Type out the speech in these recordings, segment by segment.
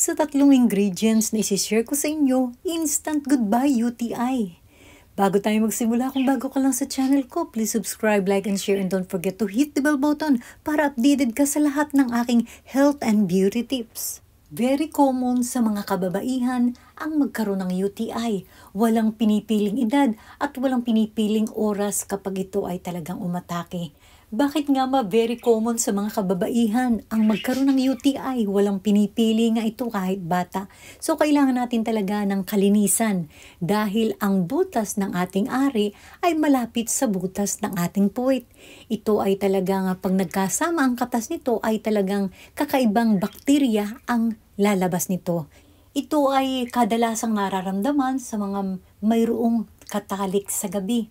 Sa tatlong ingredients na isi-share ko sa inyo, instant goodbye UTI. Bago tayo magsimula, kung bago ka lang sa channel ko, please subscribe, like, and share, and don't forget to hit the bell button para updated ka sa lahat ng aking health and beauty tips. Very common sa mga kababaihan ang magkaroon ng UTI. Walang pinipiling edad at walang pinipiling oras kapag ito ay talagang umatake. Bakit nga ba very common sa mga kababaihan ang magkaroon ng UTI? Walang pinipili nga ito kahit bata. So kailangan natin talaga ng kalinisan dahil ang butas ng ating ari ay malapit sa butas ng ating puwit. Ito ay talagang pag nagkasama ang katas nito ay talagang kakaibang bakterya ang lalabas nito. Ito ay kadalasang nararamdaman sa mga mayroong katalik sa gabi.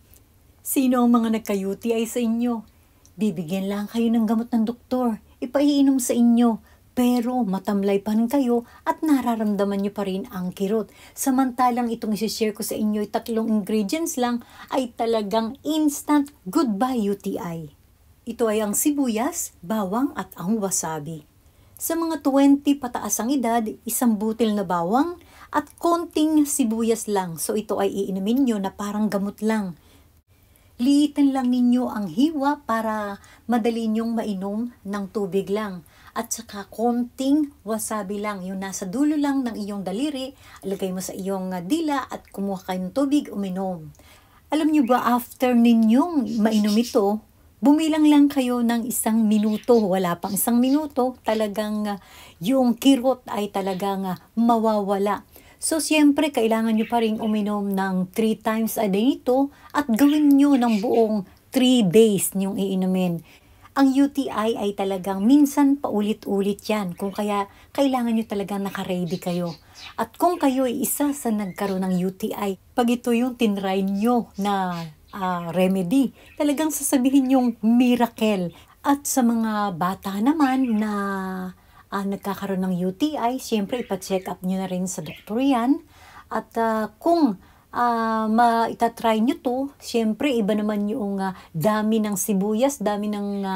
Sino ang mga nagka-UTI sa inyo? Bibigyan lang kayo ng gamot ng doktor, ipaiinom sa inyo, pero matamlay pa rin kayo at nararamdaman nyo pa rin ang kirot. Samantalang itong isi-share ko sa inyo, tatlong ingredients lang, ay talagang instant goodbye UTI. Ito ay ang sibuyas, bawang at ang wasabi. Sa mga 20 pataas ang edad, isang butil na bawang at konting sibuyas lang. So ito ay iinumin nyo na parang gamot lang. Liitan lang ninyo ang hiwa para madali nyong mainom ng tubig lang. At saka konting wasabi lang, yung nasa dulo lang ng iyong daliri, alagay mo sa iyong dila at kumuha kayo ng tubig, uminom. Alam nyo ba, after ninyong mainom ito, bumilang lang kayo ng 1 minuto, wala pang 1 minuto, talagang yung kirot ay talagang mawawala. So, siyempre, kailangan nyo pa rin uminom ng 3 times a day ito at gawin nyo ng buong 3 days nyong iinumin. Ang UTI ay talagang minsan paulit-ulit yan. Kung kaya, kailangan nyo talagang nakaready kayo. At kung kayo ay isa sa nagkaroon ng UTI, pag ito yung tinry nyo na remedy, talagang sasabihin yung miracle. At sa mga bata naman na nagkakaroon ng UTI, siyempre ipa-check up nyo na rin sa doktor yan. At kung itatry nyo to, siyempre iba naman yung dami ng sibuyas, dami ng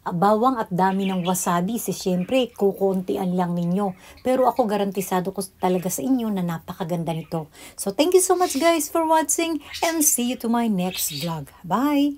bawang at dami ng wasabi. Siyempre, kukuntian lang ninyo. Pero ako garantisado ko talaga sa inyo na napakaganda nito. So thank you so much guys for watching and see you to my next vlog. Bye!